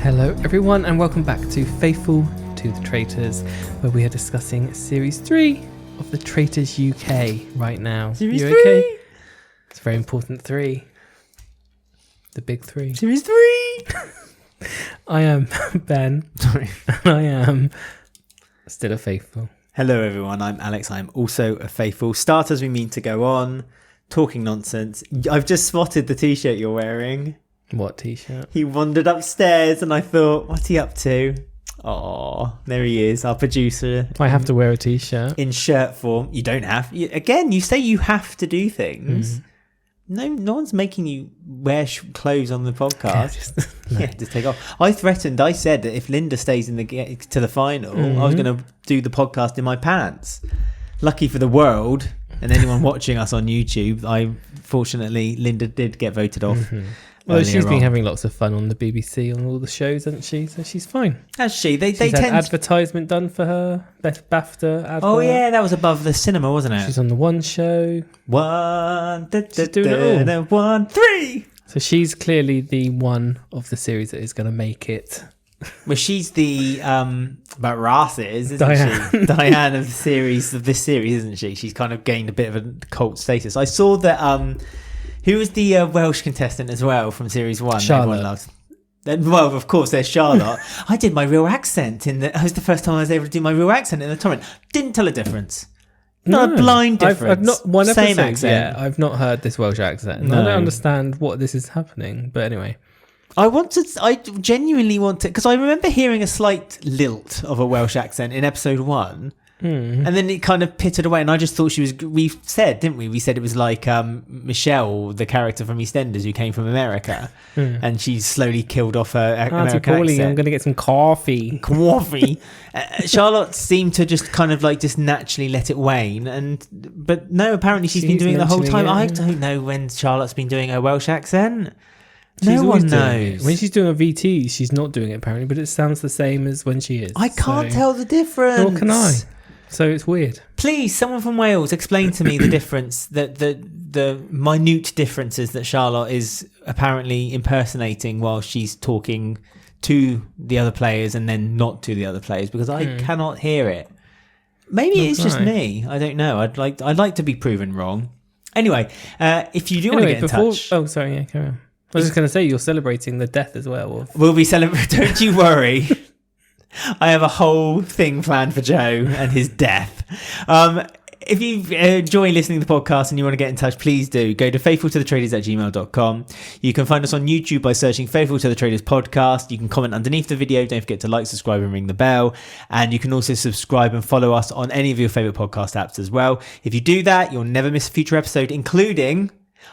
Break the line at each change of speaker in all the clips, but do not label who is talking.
Hello everyone and welcome back to Faithful to the Traitors, where we are discussing Series 3 of the Traitors UK right now.
Series
you
3?
Okay? It's a very important 3. The big 3.
Series 3!
I am Ben.
Sorry.
And I am still a Faithful.
Hello everyone, I'm Alex. I'm also a Faithful. Start as we mean to go on. Talking nonsense. I've just spotted the t-shirt you're wearing.
What t-shirt?
He wandered upstairs and I thought, what's he up to? Oh, there he is, our producer.
I have to wear a t-shirt.
In shirt form. You don't have. Again, you say you have to do things. No one's making you wear clothes on the podcast. Just take off. I said that if Linda stays in to the final, I was going to do the podcast in my pants. Lucky for the world and anyone watching us on YouTube, fortunately Linda did get voted off.
Well, she's been having lots of fun on the BBC on all the shows, hasn't she? So she's fine.
Has she? They
had advertisement done for her. Best BAFTA advert.
Oh yeah, that was above the cinema, wasn't it?
She's on the One show.
She's doing it all. 1, 3.
So she's clearly the one of the series that is going to make it.
Well, she's the about races, isn't
Diane.
she? Diane of this series, isn't she? She's kind of gained a bit of a cult status. I saw that. Who was the Welsh contestant as well from Series 1?
Charlotte.
Loves? Well, of course, there's Charlotte. I did my real accent it was the first time I was able to do my real accent in the tournament. Didn't tell a difference. Not a blind difference.
I've not one
Same
episode.
accent.
Yeah, I've not heard this Welsh accent. And I don't understand what this is happening. But anyway.
I genuinely want to, because I remember hearing a slight lilt of a Welsh accent in episode 1. And then it kind of pittered away, and I just thought we said, didn't we? We said it was like Michelle, the character from EastEnders who came from America, and she slowly killed off her American accent.
I'm going to get some coffee.
Charlotte seemed to just kind of like just naturally let it wane, but no, apparently she's been doing it the whole time. I don't know when Charlotte's been doing a Welsh accent. No one knows.
When she's doing a VT, she's not doing it apparently, but it sounds the same as when she is.
I can't tell the difference.
Nor can I. So it's weird.
Please, someone from Wales, explain to me the difference, the minute differences that Charlotte is apparently impersonating while she's talking to the other players and then not to the other players, because I cannot hear it. Maybe it's just me. I don't know. I'd like to be proven wrong. Anyway, if you do want to get in touch.
Oh, sorry. Yeah, carry on. I was just going to say you're celebrating the death as well.
We'll be celebrating. Don't you worry. I have a whole thing planned for Joe and his death. If you enjoy listening to the podcast and you want to get in touch, please do. Go to faithfultothetraitors@gmail.com. You can find us on YouTube by searching Faithful to the Traitors podcast. You can comment underneath the video. Don't forget to like, subscribe and ring the bell. And you can also subscribe and follow us on any of your favourite podcast apps as well. If you do that, you'll never miss a future episode, including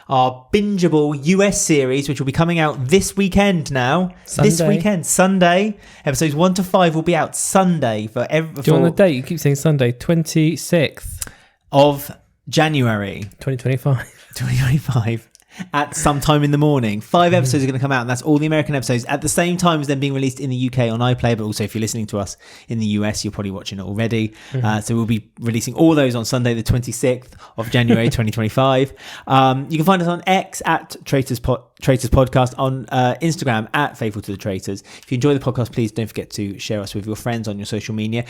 our bingeable US series, which will be coming out this weekend now. Sunday. Episodes 1 to 5 will be out Sunday. Do you
want the date? You keep saying Sunday. 26th
of January
2025.
At some time in the morning. 5 episodes are going to come out, and that's all the American episodes at the same time as them being released in the UK on iPlayer. But also, if you're listening to us in the US, you're probably watching it already. So we'll be releasing all those on Sunday the 26th of January 2025. You can find us on X at Traitors Podcast, on Instagram at Faithful to the Traitors. If you enjoy the podcast, please don't forget to share us with your friends on your social media.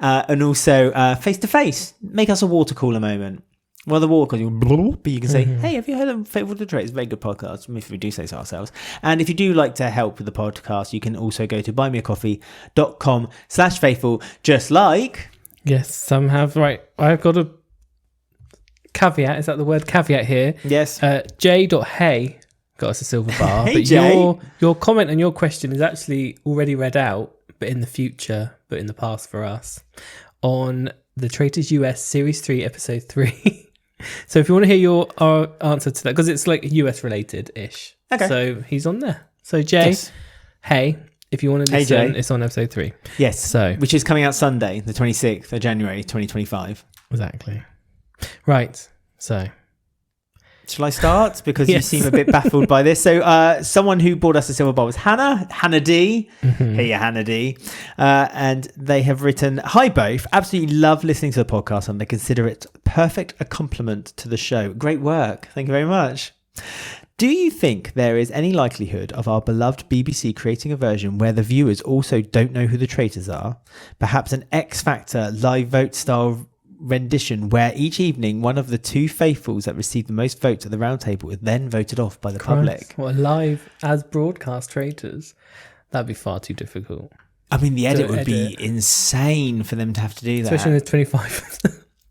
And also face to face. Make us a water cooler moment. Well, the water cooler, but you can say, hey, have you heard of Faithful to the Traitors? It's a very good podcast, if we do say so ourselves. And if you do like to help with the podcast, you can also go to buymeacoffee.com/faithful, just like...
Yes, some have. Right, I've got a caveat. Is that the word caveat here?
Yes.
J.Hey got us a silver bar.
Hey,
but
Jay.
Your comment and your question is actually already read out, but in the future, but in the past for us, on the Traitors US Series 3, Episode 3. So if you want to hear our answer to that, because it's like US related-ish. Okay. So he's on there. So Jay, yes. Hey, if you want to listen, it's on episode 3.
Yes.
So
which is coming out Sunday, the 26th of January, 2025.
Exactly. Right. So
shall I start? Because
yes.
You seem a bit baffled by this. So someone who bought us a silver bar was Hannah D. Hey, Hannah D. And they have written, hi both, absolutely love listening to the podcast and they consider it perfect a compliment to the show. Great work. Thank you very much. Do you think there is any likelihood of our beloved BBC creating a version where the viewers also don't know who the traitors are? Perhaps an X Factor live vote style rendition where each evening one of the two faithfuls that receive the most votes at the Roundtable is then voted off by the public.
What, live as broadcast traitors? That'd be far too difficult.
I mean, the edit would be insane for them to have to do that.
Especially with 25.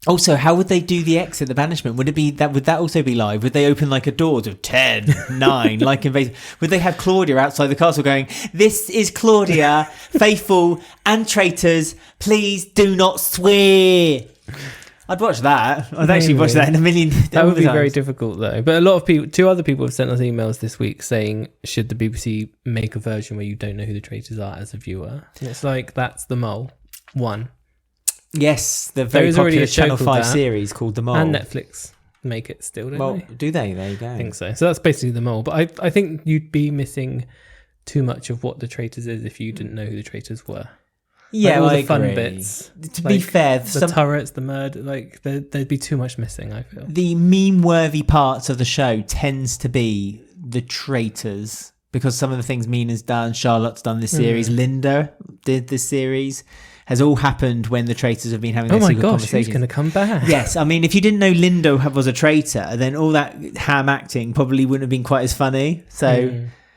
Also, how would they do the exit, the banishment? Would that also be live? Would they open like a doors of 10, 9, like invasive? Would they have Claudia outside the castle going, "This is Claudia, faithful and traitors, please do not swear"? I'd watch that. I'd actually watch that in a million.
That would be very difficult though. But a lot of people, 2 other people have sent us emails this week saying, should the BBC make a version where you don't know who the traitors are as a viewer? And it's like, that's The Mole. 1.
Yes, the very popular Channel 5 series called The Mole.
And Netflix make it still, don't they?
Do they? There you go.
I think so. So that's basically The Mole. But I think you'd be missing too much of what the traitors is if you didn't know who the traitors were.
Yeah,
all
I
the fun
agree.
bits.
To be fair,
the turrets, the murder, like there'd be too much missing, I feel.
The meme-worthy parts of the show tends to be the traitors, because some of the things Mina's done, Charlotte's done this series, Linda did this series, has all happened when the traitors have been having their secret conversations.
Who's going to come back?
Yes, I mean, if you didn't know Linda was a traitor, then all that ham acting probably wouldn't have been quite as funny.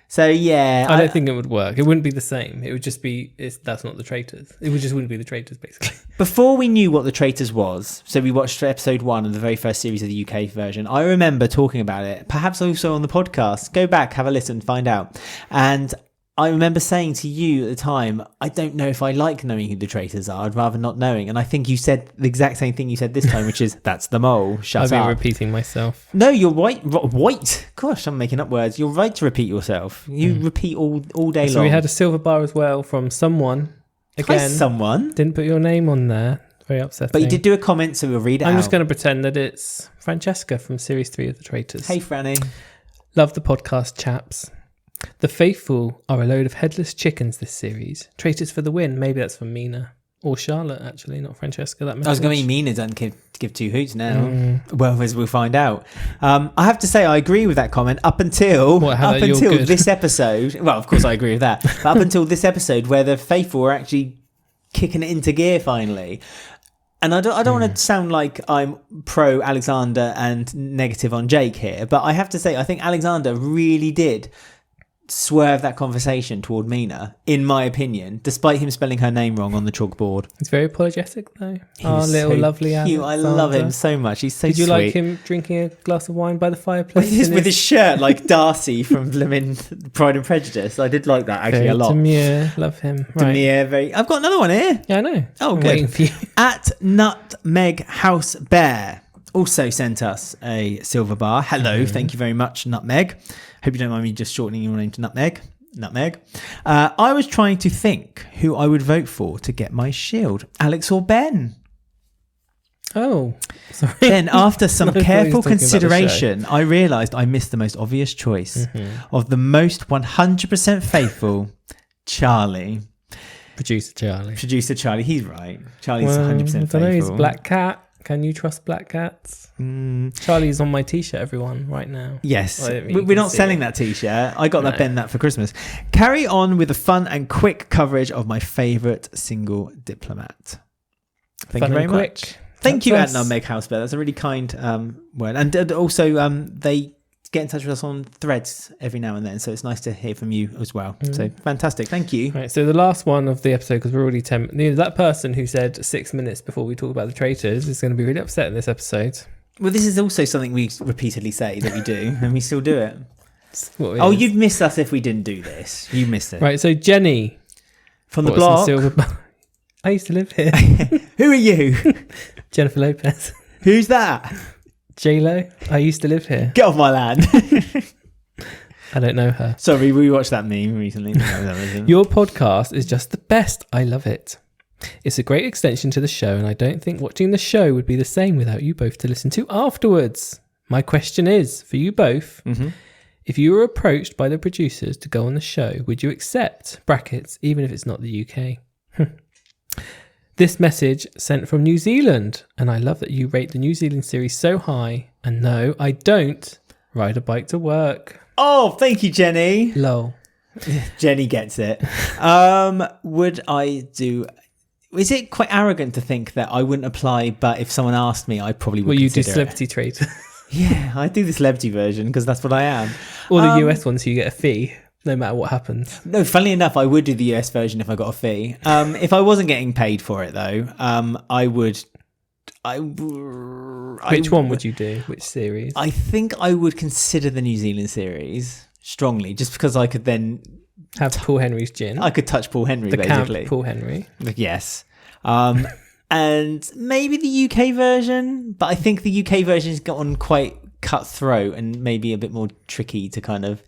So yeah,
I don't think it would work. It wouldn't be the same. It would just be, that's not the traitors. It wouldn't be the traitors, basically.
Before we knew what the traitors was, so we watched episode 1 of the very first series of the UK version. I remember talking about it, perhaps also on the podcast. Go back, have a listen, find out. And I remember saying to you at the time, I don't know if I like knowing who the traitors are. I'd rather not knowing. And I think you said the exact same thing you said this time, which is, that's the mole. Shut up.
I've been repeating myself.
No, you're right. White. Gosh, I'm making up words. You're right to repeat yourself. You repeat all day long.
So we had a silver bar as well from someone. Again,
Hi, someone.
Didn't put your name on there. Very upsetting.
But you did do a comment, so we'll read it out.
I'm just going to pretend that it's Francesca from Series 3 of The Traitors.
Hey, Franny.
Love the podcast, chaps. The faithful are a load of headless chickens this series. Traitors for the win. Maybe that's from Mina. Or Charlotte, actually, not Francesca. That
I was going to be Mina doesn't give 2 hoots now. Well, as we'll find out. I have to say, I agree with that comment up until this episode. Well, of course, I agree with that. But up until this episode where the faithful are actually kicking it into gear finally. And I don't want to sound like I'm pro Alexander and negative on Jake here, but I have to say, I think Alexander really did swerve that conversation toward Mina, in my opinion, despite him spelling her name wrong on the chalkboard.
He's very apologetic, though. Oh, little so lovely
cute. I love him so much. He's so sweet.
Did you like him drinking a glass of wine by the fireplace?
With his shirt, like Darcy from Blimmin' Pride and Prejudice. I did like that, actually, a lot.
Demure. Love him.
Right. Demure, I've got another one here.
Yeah, I know.
Oh,
I'm
good.
waiting for you.
At Nutmeg House Bear also sent us a silver bar. Hello, thank you very much, Nutmeg. Hope you don't mind me just shortening your name to Nutmeg. I was trying to think who I would vote for to get my shield, Alex or Ben.
Oh, sorry.
Then, after some careful consideration, I realised I missed the most obvious choice of the most 100% faithful, Charlie.
Producer Charlie.
He's right. Charlie's 100% faithful.
I don't know, he's Black Cat. Can you trust black cats? Charlie's on my t-shirt, everyone, right now.
Yes. We're not selling that t-shirt. I got Ben that for Christmas. Carry on with the fun and quick coverage of my favourite single diplomat. Thank you very much. Thank you at Nutmeg House Bear. That's a really kind word. And also, they get in touch with us on Threads every now and then, so it's nice to hear from you as well. So fantastic, thank you.
Right, so the last one of the episode, because we're already 10, that person who said 6 minutes before we talk about the traitors is going to be really upset in this episode.
Well, this is also something we repeatedly say that we do, and we still do it. You'd miss us if we didn't do this. You missed it.
Right, so Jenny
from the block.
I used to live here.
Who are you?
Jennifer Lopez.
Who's that?
J-Lo. I used to live here.
Get off my land.
I don't know her.
Sorry, we watched that meme recently.
Your podcast is just the best. I love it. It's a great extension to the show, and I don't think watching the show would be the same without you both to listen to afterwards. My question is, for you both, if you were approached by the producers to go on the show, would you accept, brackets, even if it's not the UK? This message sent from New Zealand, and I love that you rate the New Zealand series so high. And no, I don't ride a bike to work.
Oh, thank you, Jenny.
Lol.
Jenny gets it. Would I do... Is it quite arrogant to think that I wouldn't apply, but if someone asked me, I probably would
Well, you do
consider
celebrity Traitor.
Yeah, I do the celebrity version because that's what I am.
Or the US one, so you get a fee, no matter what happens.
No, funnily enough, I would do the US version if I got a fee. If I wasn't getting paid for it, though, I would...
Which one would you do? Which series?
I think I would consider the New Zealand series strongly, just because I could then...
Have Paul Henry's gin.
I could touch Paul Henry,
the
basically.
Camp Paul Henry.
Yes. And maybe the UK version, but I think the UK version has gotten quite cutthroat and maybe a bit more tricky to kind of...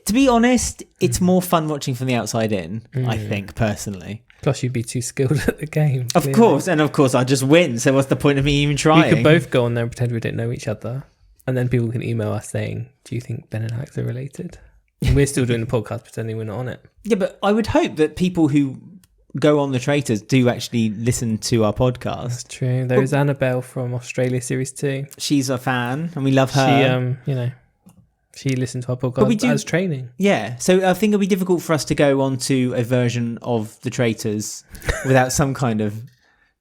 To be honest, it's more fun watching from the outside in, I think, personally.
Plus, you'd be too skilled at the game.
Of course, and of course, I'd just win, so what's the point of me even trying?
We could both go on there and pretend we didn't know each other, and then people can email us saying, do you think Ben and Alex are related? And we're still doing the podcast pretending we're not on it.
Yeah, but I would hope that people who go on the Traitors do actually listen to our podcast.
That's true. There is Annabelle from Australia Series 2.
She's a fan, and we love her.
She, she listened to our podcast as training.
Yeah, so I think it'll be difficult for us to go on to a version of the Traitors without some kind of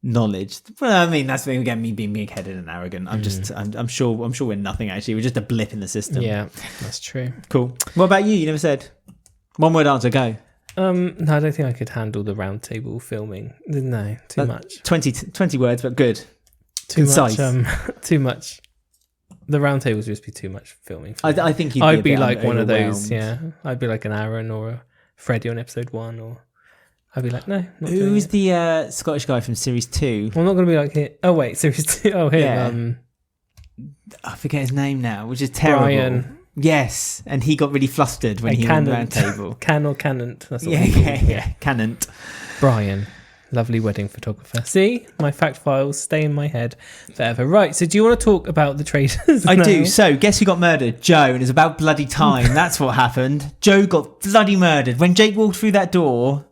knowledge. Well, I mean, that's again me being big-headed and arrogant. I'm sure we're nothing actually. We're just a blip in the system.
Yeah, that's true.
Cool. What about you? You never said. One word answer. Go.
No, I don't think I could handle the Roundtable filming. No, too much.
20 words, but good.
Concise. Too much. The Roundtable would just be too much filming.
I think
I'd be like one of those. Yeah, I'd be like an Aaron or a Freddie on episode 1, or I'd be like, no.
Who's the Scottish guy from series 2?
Well, I'm not going to be like here. Oh wait, series 2. Oh here.
Yeah. I forget his name now, which is terrible.
Brian.
Yes, and he got really flustered when he went round table.
Can or Cannant. That's what
yeah. Cannant.
Brian. Lovely wedding photographer. See, my fact files stay in my head forever. Right, so do you want to talk about the Traitors?
I do. So, guess who got murdered? Joe, and it's about bloody time. That's what happened. Joe got bloody murdered. When Jake walked through that door,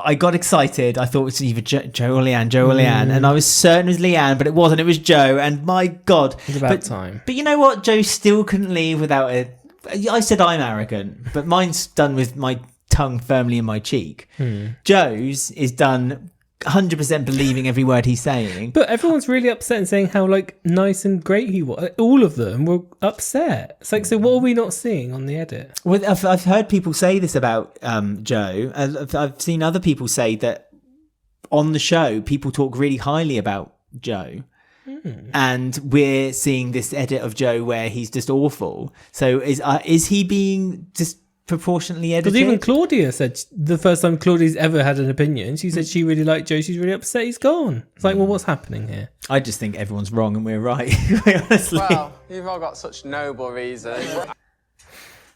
I got excited. I thought it was either Joe or Leanne, and I was certain it was Leanne, but it wasn't. It was Joe, and my God.
It was about time.
But you know what? Joe still couldn't leave without it. I said I'm arrogant, but mine's done with my tongue firmly in my cheek. Joe's is done 100% believing every word he's saying.
But everyone's really upset and saying how nice and great he was. All of them were upset. It's like, so what are we not seeing on the edit?
Well, I've heard people say this about Joe. I've seen other people say that on the show, people talk really highly about Joe. And we're seeing this edit of Joe where he's just awful. So is he being just proportionately edited?
Because even Claudia said the first time Claudia's ever had an opinion, she said she really liked Joe. She's really upset he's gone. It's like, well, what's happening here?
I just think everyone's wrong and we're right, quite honestly.
Well, you've all got such noble reasons.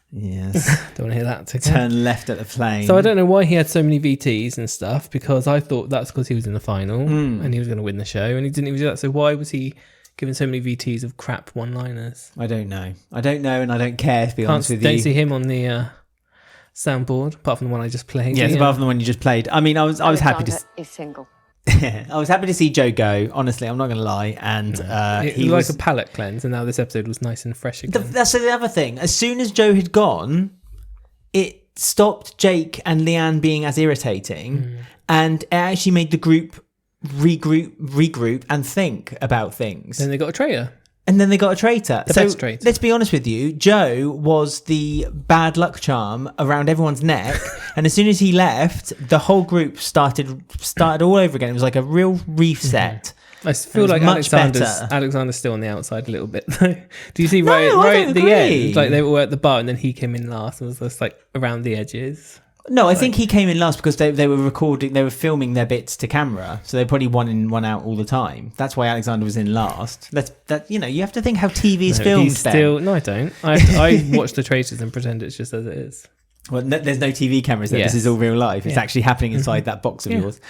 Yes.
Don't want to hear that again.
Turn left at the plane.
So I don't know why he had so many VTs and stuff, because I thought that's because he was in the final and he was going to win the show, and he didn't even do that. So why was he given so many VTs of crap one-liners?
I don't know, and I don't care, to be honest with you.
Don't see him on the soundboard, apart from the one I just played.
Yes, apart from the one you just played. I mean, I was happy to...
He's single.
I was happy to see Joe go, honestly, I'm not going to lie. And
he was like a palate cleanse, and now this episode was nice and fresh again.
That's the other thing. As soon as Joe had gone, it stopped Jake and Leanne being as irritating, and it actually made the group regroup and think about things.
Then they got a traitor.
And then they got a traitor.
The best traitor.
Let's be honest with you. Joe was the bad luck charm around everyone's neck. And as soon as he left, the whole group started all over again. It was like a real reset.
I feel like Alexander's still on the outside a little bit, though. Do you see
No,
right at the
agree.
end? Like they were at the bar and then he came in last and was just like around the edges.
No, I think he came in last because they were filming their bits to camera, so they probably one in, one out all the time. That's why Alexander was in last. You have to think how TV is filmed.
No, I don't. I watch the Traitors and pretend it's just as it is.
Well, there's no TV cameras there. Yes. This is all real life. It's actually happening inside that box of yours.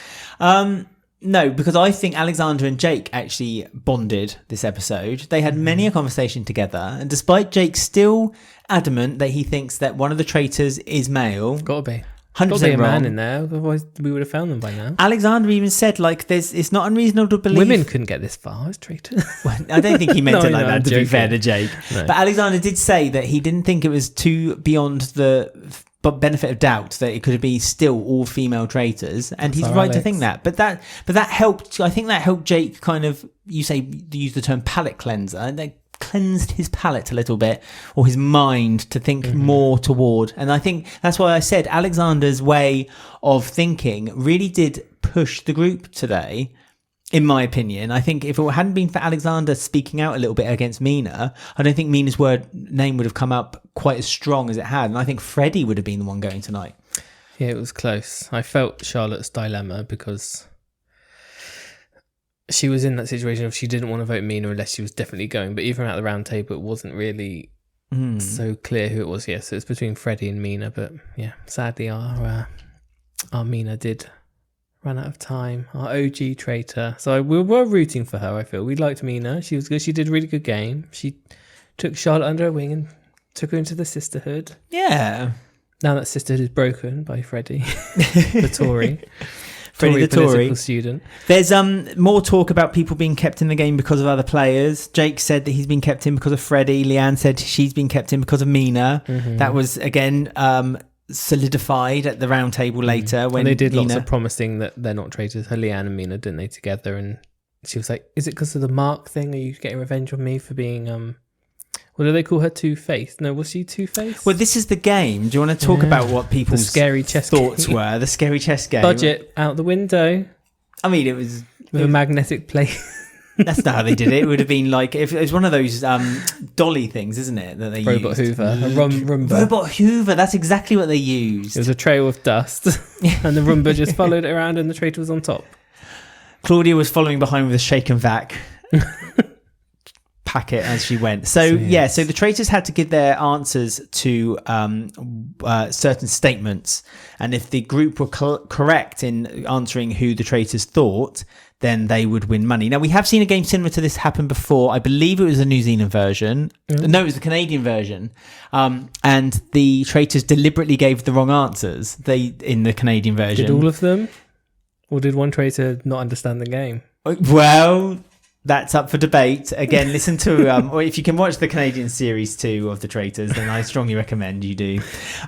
No, because I think Alexander and Jake actually bonded this episode. They had many a conversation together, and despite Jake still adamant that he thinks that one of the traitors is male,
Gotta be. Got to be
100%
a man
wrong.
in there, otherwise we would have found them by now.
Alexander even said, like, it's not unreasonable to believe...
Women couldn't get this far as traitors.
I don't think he meant
No,
it like
no,
that,
I'm
to be
joking.
fair to Jake.
No.
But Alexander did say that he didn't think it was too beyond the benefit of doubt that it could be still all female traitors, and he's
our
right to
Alex.
think that. But that helped. I think that helped Jake kind of, use the term palate cleanser, and they cleansed his palate a little bit, or his mind, to think more toward. And I think that's why I said Alexander's way of thinking really did push the group today. In my opinion, I think if it hadn't been for Alexander speaking out a little bit against Mina, I don't think Mina's name would have come up quite as strong as it had. And I think Freddie would have been the one going tonight.
Yeah, it was close. I felt Charlotte's dilemma because she was in that situation of she didn't want to vote Mina unless she was definitely going. But even at the round table, it wasn't really so clear who it was. Yeah, so it's between Freddie and Mina. But yeah, sadly, our Mina did run out of time. Our OG traitor. So we were rooting for her, I feel. We liked Mina. She was good. She did a really good game. She took Charlotte under her wing and took her into the sisterhood.
Yeah.
Now that sisterhood is broken by Freddie, the Tory.
Freddie the
political
Tory.
student.
There's more talk about people being kept in the game because of other players. Jake said that he's been kept in because of Freddie. Leanne said she's been kept in because of Mina. That was, again, solidified at the round table later when
And they did
Mina...
lots of promising that they're not traitors. Her Leanne and Mina, didn't they, together? And she was like, is it because of the Mark thing? Are you getting revenge on me for being... What do they call her? Two-Faced? No, was she Two-Faced?
Well, this is the game. Do you want to talk about what people's
scary chess
thoughts
game.
were? The scary chess game.
Budget out the window
I mean, it was...
with a magnetic plate.
That's not how they did it. It would have been like... If it was one of those dolly things, isn't it? That they
Robot
used.
Hoover. A Roomba.
Robot Hoover. That's exactly what they used.
It was a trail of dust. And the Roomba just followed it around and the traitor was on top.
Claudia was following behind with a shake and vac packet as she went. So the traitors had to give their answers to certain statements, and if the group were correct in answering who the traitors thought, then they would win money. Now, we have seen a game similar to this happen before. I believe it was the New Zealand version. No, it was the Canadian version. And the traitors deliberately gave the wrong answers in the Canadian version.
Did all of them? Or did one traitor not understand the game?
Well, that's up for debate. Again, listen to, or if you can watch the Canadian series 2 of The Traitors, then I strongly recommend you do.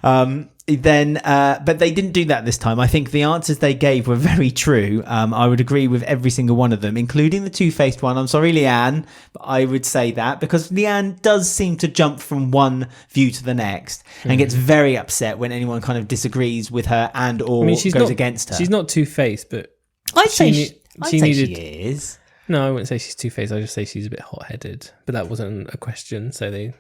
But they didn't do that this time. I think the answers they gave were very true. I would agree with every single one of them, including the two-faced one. I'm sorry, Leanne, but I would say that because Leanne does seem to jump from one view to the next and gets very upset when anyone kind of disagrees with her and or goes against her.
She's not two-faced, but
I'd say she is.
No, I wouldn't say she's two-faced. I'd just say she's a bit hot-headed. But that wasn't a question, so they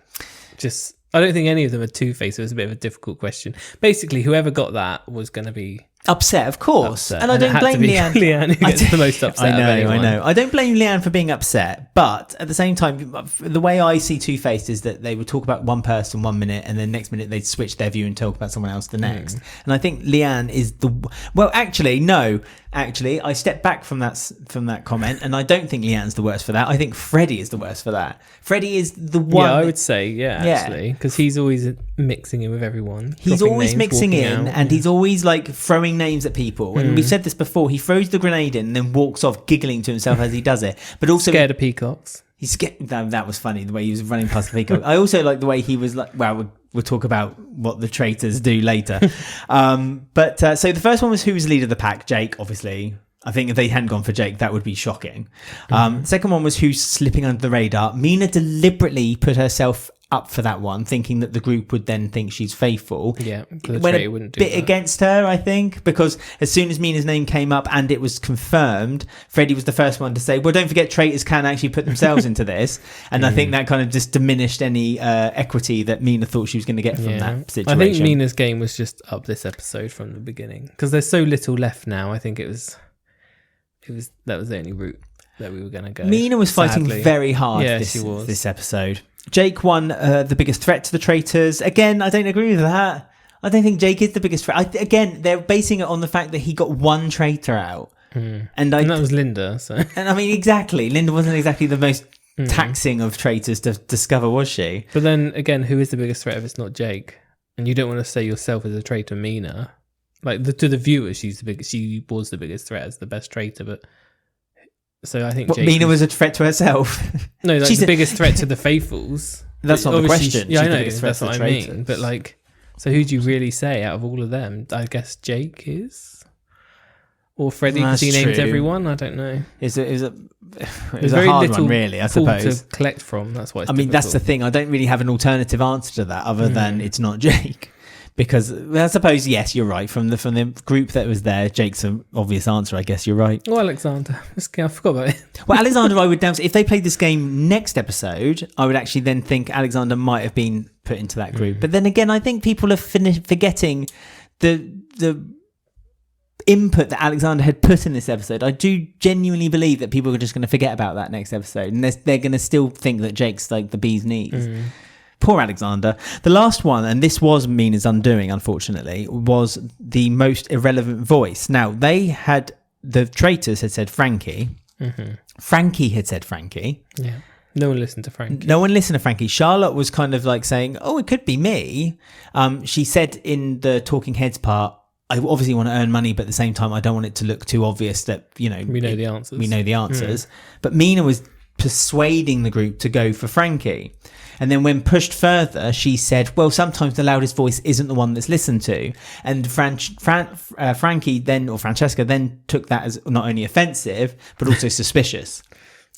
just... I don't think any of them are two-faced. It was a bit of a difficult question. Basically, whoever got that was going to be...
upset, of course.
Upset.
And I don't blame Leanne.
Leanne who gets the most upset.
I know. I don't blame Leanne for being upset. But at the same time, the way I see Two-Faced is that they would talk about one person 1 minute and then next minute they'd switch their view and talk about someone else the next. And I think Leanne is the... Well, actually, no. Actually, I step back from that comment and I don't think Leanne's the worst for that. I think Freddie is the worst for that. Freddie is the one...
Yeah, I would say, actually. Because he's always mixing in with everyone.
He's always mixing in and he's always like throwing names at people. And we've said this before. He throws the grenade in and then walks off giggling to himself as he does it. But also...
scared of peacocks.
He's scared. That was funny, the way he was running past the peacock. I also like the way he was like... Well, we'll talk about what the traitors do later. So the first one was who was leader of the pack? Jake, obviously. I think if they hadn't gone for Jake, that would be shocking. Second one was who's slipping under the radar. Mina deliberately put herself up for that one, thinking that the group would then think she's faithful.
Yeah,
it went a bit against her, I think, because as soon as Mina's name came up and it was confirmed, Freddie was the first one to say, well, don't forget traitors can actually put themselves into this. And I think that kind of just diminished any equity that Mina thought she was going to get from that situation.
I think Mina's game was just up this episode from the beginning because there's so little left now. I think that was the only route that we were going to go.
Mina was fighting very hard
she was.
This episode. Jake won the biggest threat to the traitors. Again, I don't agree with that. I don't think Jake is the biggest threat. Again, they're basing it on the fact that he got one traitor out. And that
was Linda. So.
And I mean, exactly. Linda wasn't exactly the most taxing of traitors to discover, was she?
But then again, who is the biggest threat if it's not Jake? And you don't want to say yourself as a traitor, Mina. Like to the viewers, she was the biggest threat as the best traitor. But so I think
Mina was a threat to herself.
No, like
She's
the biggest threat to the faithfuls.
That's not the question.
Yeah,
She's
I
the
know.
biggest threat
That's
to
what
the
I
traitors.
mean. But like, so who do you really say out of all of them? I guess Jake is, or Freddie because he names
true.
everyone. I don't know.
It's a
There's
a
very
hard
little
one, really. I
pool
suppose.
to collect from. That's why.
I mean, that's the thing. I don't really have an alternative answer to that other than it's not Jake. Because I suppose, yes, you're right. From the group that was there, Jake's an obvious answer. I guess you're right.
Oh, Alexander. I forgot about it.
Well, Alexander, I would if they played this game next episode, I would actually then think Alexander might have been put into that group. But then again, I think people are forgetting the input that Alexander had put in this episode. I do genuinely believe that people are just going to forget about that next episode, and they're going to still think that Jake's like the bee's knees. Poor Alexander. The last one, and this was Mina's undoing, unfortunately, was the most irrelevant voice. Now, the traitors had said Frankie. Frankie had said Frankie.
Yeah. No one listened to Frankie.
No one listened to Frankie. Charlotte was kind of like saying, oh, it could be me. She said in the Talking Heads part, I obviously want to earn money, but at the same time, I don't want it to look too obvious that, we know the answers. We know the answers. But Mina was persuading the group to go for Frankie. And then when pushed further, she said, well, sometimes the loudest voice isn't the one that's listened to. And Frankie then, or Francesca then took that as not only offensive, but also suspicious.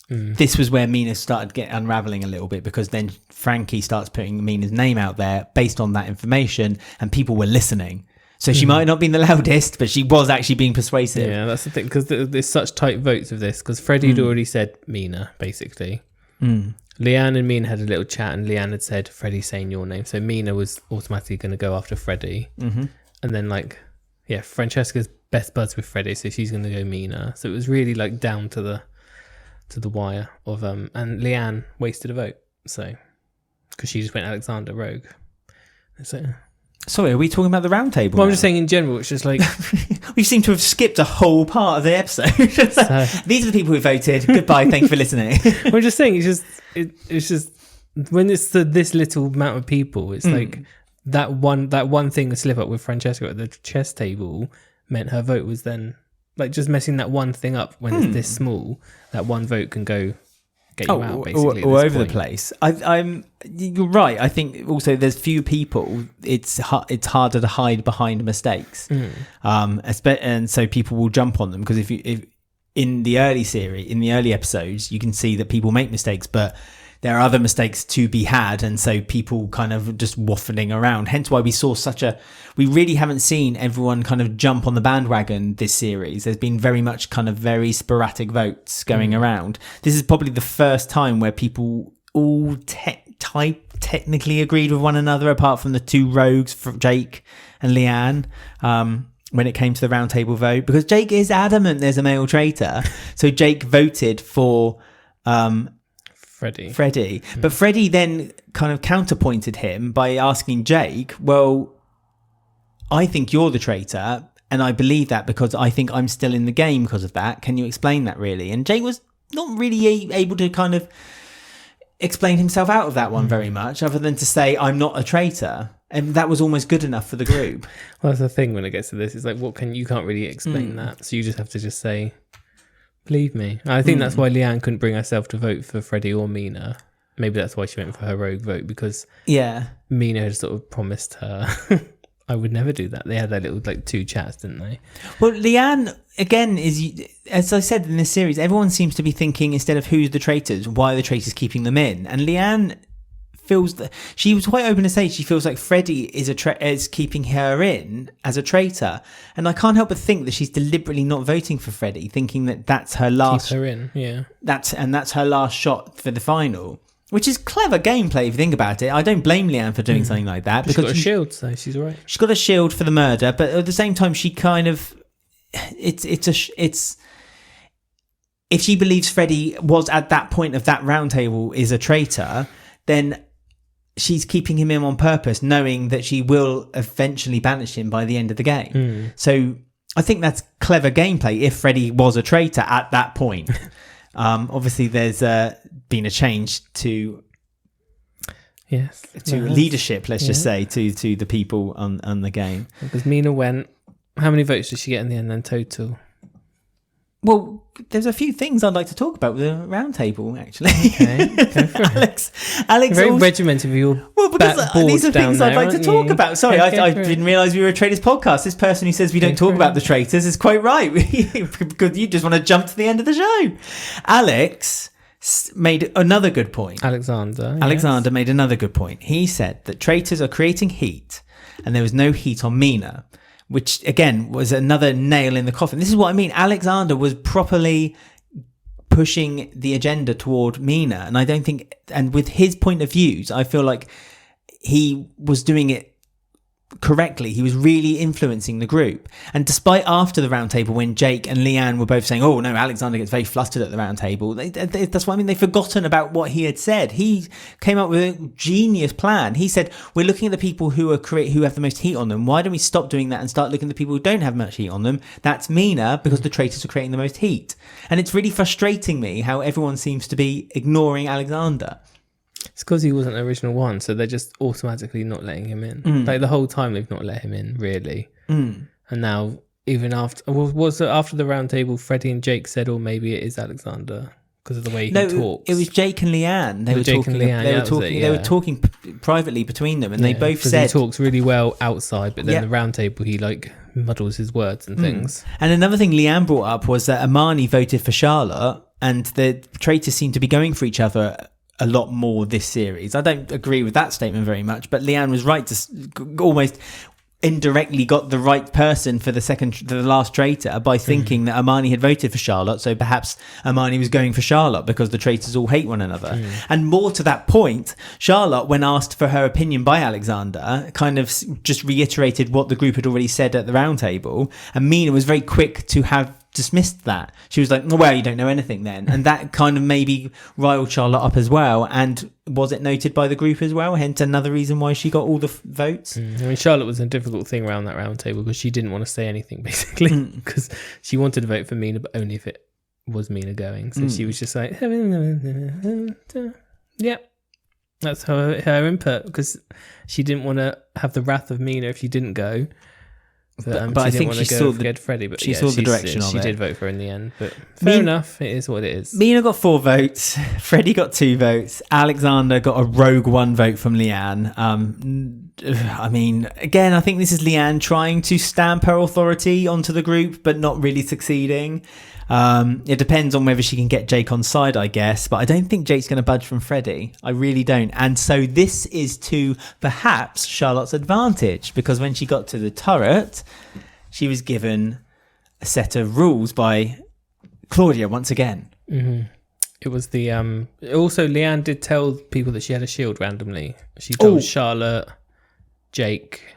This was where Mina started unraveling a little bit, because then Frankie starts putting Mina's name out there based on that information, and people were listening. So she might not have been the loudest, but she was actually being persuasive.
Yeah, that's the thing, because there's such tight votes of this, because Freddie had already said Mina, basically. Leanne and Mina had a little chat, and Leanne had said, Freddie's saying your name. So Mina was automatically going to go after Freddie. And then, Francesca's best buds with Freddie, so she's going to go Mina. So it was really, down to the wire of... and Leanne wasted a vote, so... Because she just went Alexander Rogue. So...
Sorry, are we talking about the roundtable?
Well, I'm just saying in general, it's just like...
We seem to have skipped a whole part of the episode. These are the people who voted. Goodbye, thank you for listening.
I'm just saying, it's just when it's this little amount of people, it's like that one thing, a slip up with Francesca at the chess table meant her vote was then just messing that one thing up. When it's this small, that one vote can go get you out basically.
All over the place. You're right. I think also there's few people. It's harder to hide behind mistakes, and so people will jump on them, because if in the early episodes, you can see that people make mistakes, but there are other mistakes to be had, and so people kind of just waffling around. Hence why we saw we really haven't seen everyone kind of jump on the bandwagon this series. There's been very much kind of very sporadic votes going around. This is probably the first time where people all technically agreed with one another, apart from the two rogues, Jake and Leanne, when it came to the roundtable vote, because Jake is adamant there's a male traitor. So Jake voted for Freddie. But Freddie then kind of counterpointed him by asking Jake, well, I think you're the traitor, and I believe that because I think I'm still in the game because of that. Can you explain that, really? And Jake was not really able to kind of explain himself out of that one very much, other than to say, I'm not a traitor. And that was almost good enough for the group.
Well, that's the thing when it gets to this. It's like, you can't really explain that. So you just have to just say, believe me. I think that's why Leanne couldn't bring herself to vote for Freddie or Mina. Maybe that's why she went for her rogue vote, because Mina had sort of promised her, I would never do that. They had their little two chats, didn't they? Well,
Leanne, again, is, as I said in this series, everyone seems to be thinking, instead of who's the traitors, why are the traitors keeping them in? And Leanne feels that she was quite open to say she feels like Freddie is keeping her in as a traitor, and I can't help but think that she's deliberately not voting for Freddie, thinking that that's her last.
Keep her in, yeah.
That's her last shot for the final, which is clever gameplay if you think about it. I don't blame Leanne for doing something like that,
because she's got a shield, so she's all right.
She's got a shield for the murder, but at the same time, she kind of it's if she believes Freddie was at that point of that roundtable is a traitor, then she's keeping him in on purpose, knowing that she will eventually banish him by the end of the game. So I think that's clever gameplay if Freddie was a traitor at that point. Obviously, there's been a change to leadership, let's just say, to the people on the game.
Because Mina went, How many votes did she get in the end then total?
Well, there's a few things I'd like to talk about with the roundtable, actually.
Okay, go for it.
Alex,
Very
also,
regimented with your
well, because these are things I'd like to talk about. Sorry,
Okay,
I didn't realise we were a Traitors podcast. This person who says we don't talk about the traitors is quite right. Because you just want to jump to the end of the show. Alex made another good point. Alexander made another good point. He said that traitors are creating heat, and there was no heat on Mina, which again was another nail in the coffin. This is what I mean. Alexander was properly pushing the agenda toward Mina, and I don't think, and with his point of views, I feel like he was doing it correctly. He was really influencing the group. And despite after the roundtable, when Jake and Leanne were both saying, oh no, Alexander gets very flustered at the roundtable, that's what I mean, they've forgotten about what he had said. He came up with a genius plan. He said, we're looking at the people who have the most heat on them. Why don't we stop doing that and start looking at the people who don't have much heat on them? That's Mina, because the traitors are creating the most heat. And it's really frustrating me how everyone seems to be ignoring Alexander.
It's because he wasn't the original one, so they're just automatically not letting him in. Like the whole time they've not let him in, really. And now, even after was it after the round table, Freddie and Jake said, "Oh, maybe it is Alexander because of the way he talks."
It was Jake and Leanne. They were talking privately between them, and they both said
he talks really well outside, but then the round table he like muddles his words and things.
And another thing Leanne brought up was that Amani voted for Charlotte, and the traitors seem to be going for each other a lot more this series. I don't agree with that statement very much, but Leanne was right to almost indirectly got the right person for the last traitor by thinking that Amani had voted for Charlotte, so perhaps Amani was going for Charlotte because the traitors all hate one another. And more to that point, Charlotte, when asked for her opinion by Alexander, kind of just reiterated what the group had already said at the round table, and Mina was very quick to have dismissed that. She was like, well, you don't know anything then. And that kind of maybe riled Charlotte up as well. And was it noted by the group as well? Hence another reason why she got all the votes.
I mean, Charlotte was a difficult thing around that round table because she didn't want to say anything, basically, because she wanted to vote for Mina, but only if it was Mina going. So she was just like, yeah, that's her input, because she didn't want to have the wrath of Mina if she didn't go. But I think she saw Freddie, but
she saw the direction of it.
She did vote for her in the end, but fair enough. It is what it is.
Mina got 4 votes. Freddie got 2 votes. Alexander got a rogue 1 vote from Leanne. I mean, again, I think this is Leanne trying to stamp her authority onto the group, but not really succeeding. It depends on whether she can get Jake on side, I guess, but I don't think Jake's going to budge from Freddie. I really don't. And so this is to perhaps Charlotte's advantage, because when she got to the turret, she was given a set of rules by Claudia once again.
It was the also Leanne did tell people that she had a shield randomly. She told Charlotte, Jake,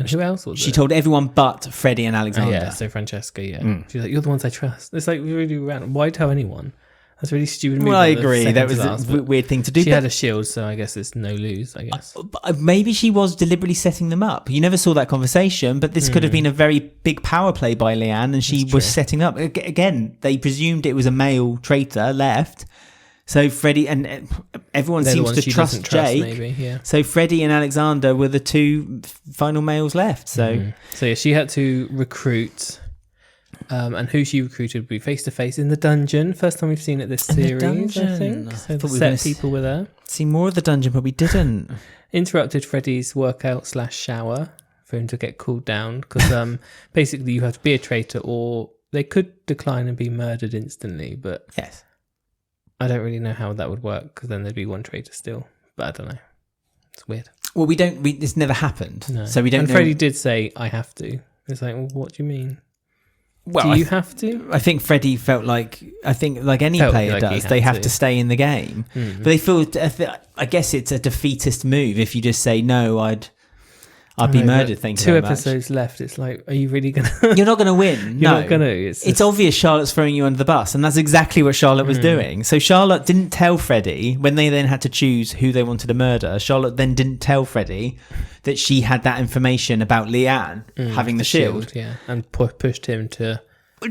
and who else was
She
it?
told everyone but Freddie and Alexander.
Yeah, so Francesca, She was like, you're the ones I trust. It's like really random. Why tell anyone? That's really stupid.
Well, I agree. That was a weird thing to do.
She had a shield, so I guess it's no lose, I guess.
Maybe she was deliberately setting them up. You never saw that conversation, but this could have been a very big power play by Leanne, and she was setting up. Again, they presumed it was a male traitor left. So Freddie and everyone seems to trust Jake.
Maybe,
So Freddie and Alexander were the 2 final males left. So
so yeah, she had to recruit, and who she recruited would be face to face in the dungeon. First time we've seen it this series, I think. So the set people were there.
See more of the dungeon, but we didn't.
Interrupted Freddie's workout / shower for him to get cooled down, because basically you have to be a traitor, or they could decline and be murdered instantly. But
yes.
I don't really know how that would work, because then there'd be 1 traitor still. But I don't know. It's weird.
Well, this never happened.
No.
So we don't know.
And Freddie did say, I have to. It's like, well, what do you mean?
Well,
do you have to?
I think Freddie felt like any player does, they have to stay in the game. But they feel, I guess it's a defeatist move if you just say, no, I'd be murdered. Thank you very much.
2 episodes left. It's like, are you really gonna?
You're not gonna win.
You're not gonna. It's
obvious Charlotte's throwing you under the bus, and that's exactly what Charlotte was doing. So Charlotte didn't tell Freddie when they then had to choose who they wanted to murder. Charlotte then didn't tell Freddie that she had that information about Leanne having the shield.
Yeah, and pushed him to.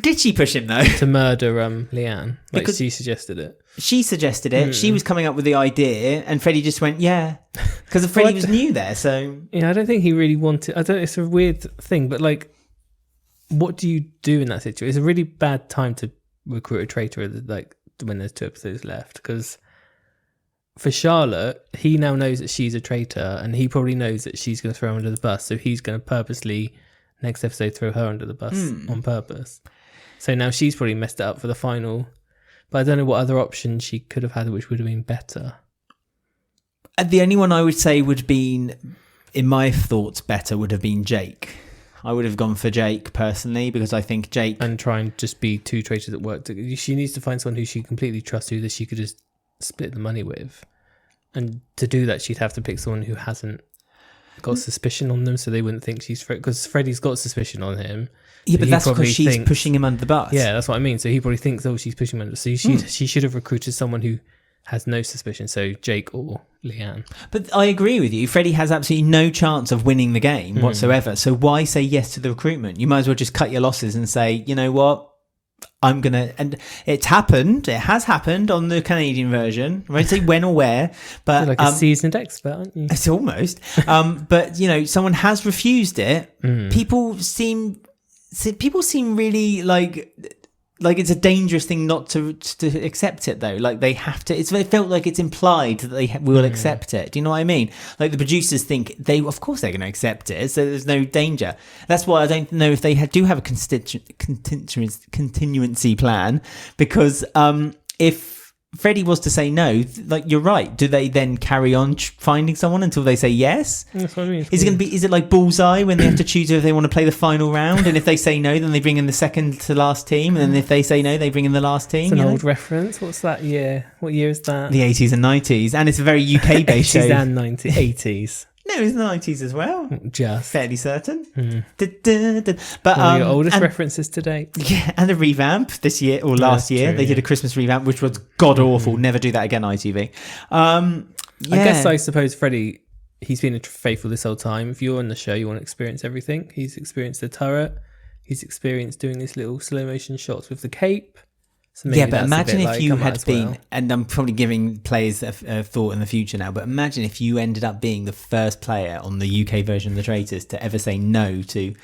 Did she push him though?
To murder Leanne? Like, because she suggested it.
She suggested it. She was coming up with the idea, and Freddie just went, yeah, because Freddie was new there. So
yeah, I don't think he really wanted. It's a weird thing, but like, what do you do in that situation? It's a really bad time to recruit a traitor, like when there's 2 episodes left, because for Charlotte, he now knows that she's a traitor, and he probably knows that she's going to throw him under the bus, so he's going to purposely next episode throw her under the bus on purpose. So now she's probably messed it up for the final, but I don't know what other option she could have had which would have been better.
The only one I would say would have been, in my thoughts, better would have been Jake. I would have gone for Jake personally, because I think Jake...
And try and just be 2 traitors that work together. She needs to find someone who she completely trusts, who that she could just split the money with. And to do that, she'd have to pick someone who hasn't got suspicion on them, so they wouldn't think she's... Because Freddie's got suspicion on him.
Yeah,
so
but that's because she's pushing him under the bus.
Yeah, that's what I mean. So he probably thinks, she's pushing him under. So she should have recruited someone who has no suspicion, so Jake or Leanne.
But I agree with you. Freddie has absolutely no chance of winning the game whatsoever. So why say yes to the recruitment? You might as well just cut your losses and say, you know what? I'm going to... And it's happened. It has happened on the Canadian version. I won't say when or where, but...
You're like a seasoned expert, aren't you?
It's almost. But, someone has refused it. People seem really like it's a dangerous thing not to accept it, though. Like they have to. It felt like it's implied that they will accept it. Do you know what I mean? Like the producers think of course they're going to accept it, so there's no danger. That's why I don't know if they do have a continuancy plan, because if Freddie was to say no, like you're right, do they then carry on finding someone until they say yes?
That's what I mean.
Is it like Bullseye when they have to choose if they want to play the final round, and if they say no, then they bring in the second to last team, and then if they say no, they bring in the last team?
It's an old reference. What's that year? What year is that?
The 80s and 90s, and it's a very UK based show.
80s and 80s.
No, it's the 90s as well.
Just
fairly certain. But
one of your oldest references to date.
Yeah, and a revamp this year or last year. They did a Christmas revamp, which was god awful. Never do that again, ITV.
I guess I suppose Freddie, he's been faithful this whole time. If you're on the show, you want to experience everything. He's experienced the turret. He's experienced doing these little slow motion shots with the cape. So
yeah, but imagine if you had been, and I'm probably giving players a thought in the future now, but imagine if you ended up being the first player on the UK version of the Traitors to ever say no to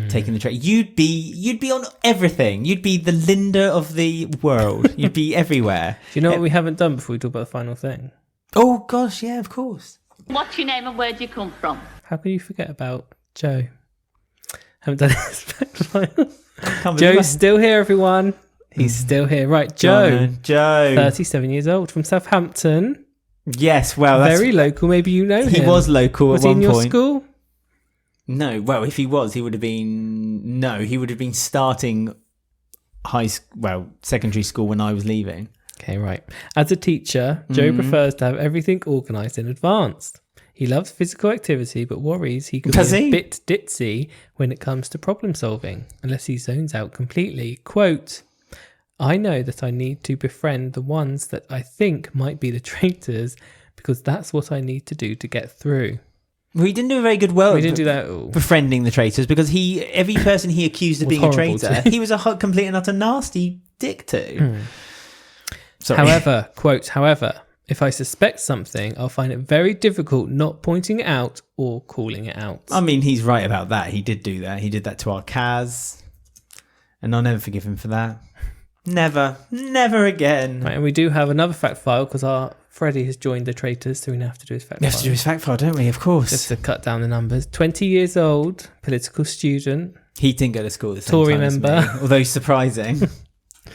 taking the Traitor. You'd be on everything. You'd be the Linda of the world. You'd be everywhere.
Do you know what we haven't done before we talk about the final thing?
Oh gosh, yeah, of course.
What's your name and where do you come from?
How can you forget about Joe? Haven't done it. Joe's still here, everyone. He's still here. Right, Joe.
Joe.
37 years old, from Southampton.
Yes, well, that's...
Very local, maybe you know him.
He was local at one point. Was he in your
school?
No, well, if he was, he would have been... No, he would have been starting secondary school when I was leaving.
Okay, right. As a teacher, Joe prefers to have everything organised in advance. He loves physical activity, but worries he could be a bit ditzy when it comes to problem solving, unless he zones out completely. Quote... I know that I need to befriend the ones that I think might be the traitors, because that's what I need to do to get through.
Well, he didn't do a very good
We didn't do that at all.
Befriending the traitors, because every person he accused of being a traitor, he was a complete and utter nasty dick to.
However, quote, if I suspect something, I'll find it very difficult not pointing it out or calling it out.
I mean, he's right about that. He did do that. He did that to our Kaz, and I'll never forgive him for that. Never again.
Right, and we do have another fact file because our Freddie has joined the Traitors, so we now have to do his fact file.
We have to do his fact file, don't we? Of course.
Just to cut down the numbers. 20 years old, political student.
He didn't go to school the same
Tory
time
member.
as me, although surprising.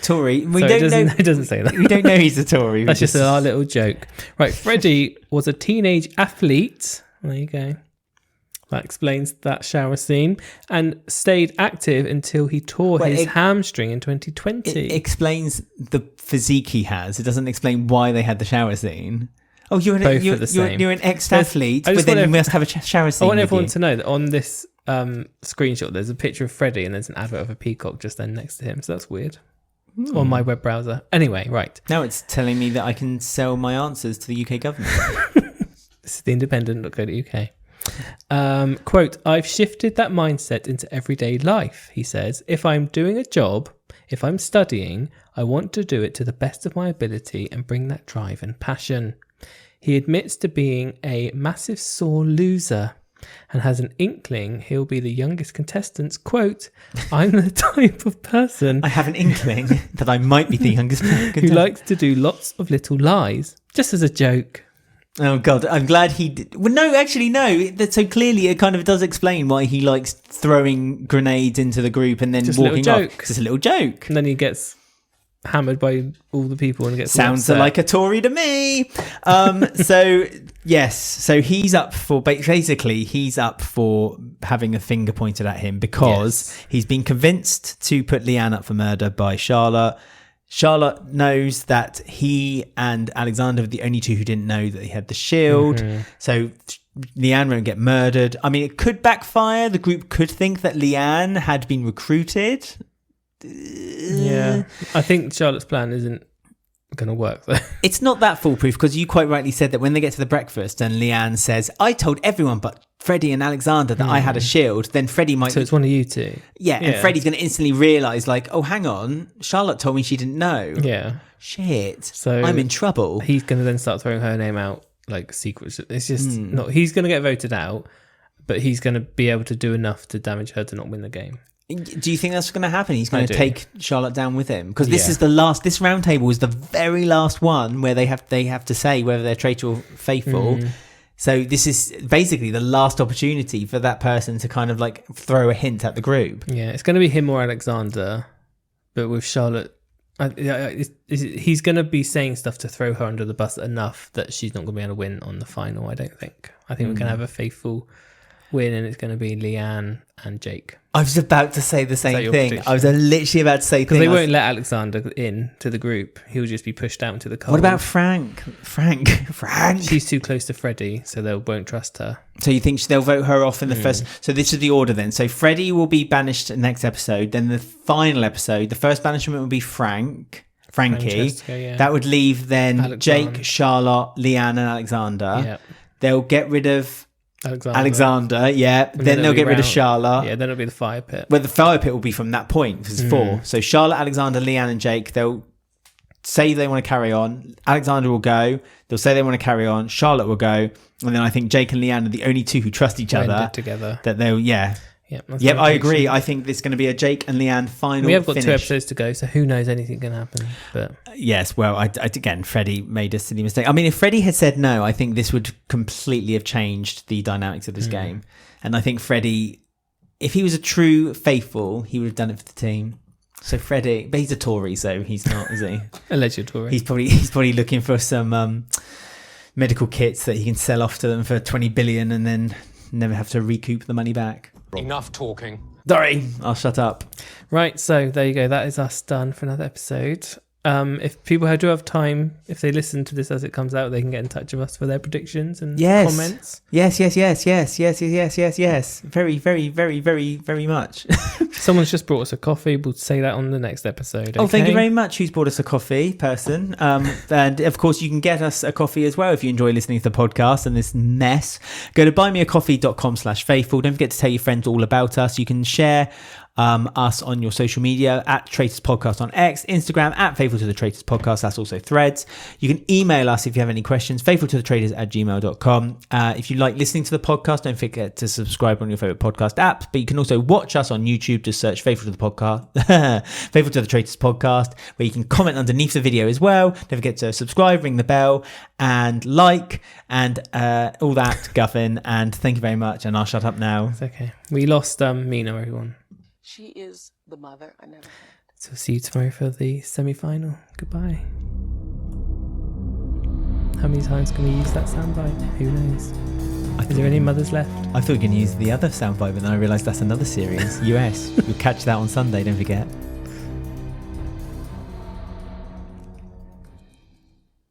Tory.
It doesn't say that.
We don't know he's a Tory.
That's just our little joke. Right, Freddie was a teenage athlete. There you go. That explains that shower scene, and stayed active until he tore his hamstring in 2020.
It explains the physique he has. It doesn't explain why they had the shower scene. Oh, you're an ex-athlete, but then you must have a shower scene.
I want everyone to know that on this screenshot, there's a picture of Freddie and there's an advert of a peacock just then next to him. So that's weird. On my web browser. Anyway, right.
Now it's telling me that I can sell my answers to the UK government.
This is the independent.co.uk. Quote, I've shifted that mindset into everyday life, he says. If I'm doing a job, if I'm studying, I want to do it to the best of my ability and bring that drive and passion. He admits to being a massive sore loser and has an inkling he'll be the youngest contestant's quote, I'm the type of person
I have an inkling that I might be the youngest
who
contestant.
likes to do lots of little lies, just as a joke.
Oh God, I'm glad he did. Well, no, actually, no. So clearly it kind of does explain why he likes throwing grenades into the group and then
Just a little
walking off.
joke.
It's just a little joke.
And then he gets hammered by all the people and gets
Sounds
upset.
like a Tory to me. So he's up for basically he's up for having a finger pointed at him because he's been convinced to put Leanne up for murder by Charlotte. Charlotte knows that he and Alexander were the only two who didn't know that he had the shield. So Leanne won't get murdered. I mean, it could backfire. The group could think that Leanne had been recruited.
Yeah. I think Charlotte's plan isn't going to work though.
It's not that foolproof because you quite rightly said that when they get to the breakfast and Leanne says, I told everyone but Freddie and Alexander that I had a shield, then Freddie might...
So it's one of you two.
and Freddie's going to instantly realise like, oh, hang on, Charlotte told me she didn't know.
Yeah.
Shit.
So
I'm in trouble.
He's going to then start throwing her name out like secrets. It's just not... He's going to get voted out, but he's going to be able to do enough to damage her to not win the game.
Do you think that's going to happen? He's going to take Charlotte down with him because this
Yeah.
is the last. This round table is the very last one where they have to say whether they're traitor or faithful. So this is basically the last opportunity for that person to kind of like throw a hint at the group.
Yeah, it's going to be him or Alexander, but with Charlotte, he's going to be saying stuff to throw her under the bus enough that she's not going to be able to win on the final. I don't think. I think we're going to have a faithful win, and it's going to be Leanne and Jake.
I was about to say the same
your
thing.
prediction?
I was literally about to say
Because they won't let Alexander in to the group. He'll just be pushed out into the cold.
What about Frank? Frank.
She's too close to Freddie, so they won't trust her.
So you think they'll vote her off in the first... So this is the order then. So Freddie will be banished next episode. Then the final episode, the first banishment will be Frankie.
Francesca, yeah.
That would leave then
Alexander.
Jake, Charlotte, Leanne and Alexander.
Yeah.
They'll get rid of
Alexander,
yeah.
And
Then they'll
it'll
get
be
rid of
round-
Charlotte.
Yeah, then it'll be the fire pit.
Well, the fire pit will be from that point because it's 4. So Charlotte, Alexander, Leanne and Jake, they'll say they want to carry on. Alexander will go. They'll say they want to carry on. Charlotte will go. And then I think Jake and Leanne are the only two who trust each
Blended
other.
together.
That they'll,
Yep, that's
Yep,
my
I agree.
prediction.
I think there's going to be a Jake and Leanne final
We have got
finish.
2 episodes to go, so who knows, anything can happen. But
Yes, well, again, Freddie made a silly mistake. I mean, if Freddie had said no, I think this would completely have changed the dynamics of this game. And I think Freddie, if he was a true faithful, he would have done it for the team. So Freddie, but he's a Tory, so he's not, is he?
alleged Tory.
He's probably looking for some medical kits that he can sell off to them for 20 billion and then never have to recoup the money back.
Enough talking.
Sorry, I'll shut up.
Right, so there you go. That is us done for another episode. If people do have time, if they listen to this as it comes out, they can get in touch with us for their predictions and comments.
Yes. Very, very, very, very, very much.
Someone's just brought us a coffee. We'll say that on the next episode.
Oh, thank you
okay?
very much. Who's brought us a coffee, person? And of course, you can get us a coffee as well if you enjoy listening to the podcast and this mess. Go to buymeacoffee.com/faithful. Don't forget to tell your friends all about us. You can share us on your social media at Traitors Podcast on X, Instagram at Faithful to the Traitors Podcast. That's also Threads. You can email us if you have any questions, faithfultothetraitors@gmail.com. If you like listening to the podcast, don't forget to subscribe on your favorite podcast apps. But you can also watch us on YouTube. Just search Faithful to the Podcast, Faithful to the Traitors Podcast, where you can comment underneath the video as well. Don't forget to subscribe, ring the bell, and like, and all that guffin. And thank you very much. And I'll shut up now.
It's okay. We lost Mina, everyone.
She is the mother I never had.
So see you tomorrow for the semi-final. Goodbye. How many times can we use that soundbite? Who knows? Is there any mothers left?
I thought we were going to use the other soundbite, but then I realised that's another series, US. You'll catch that on Sunday, don't forget.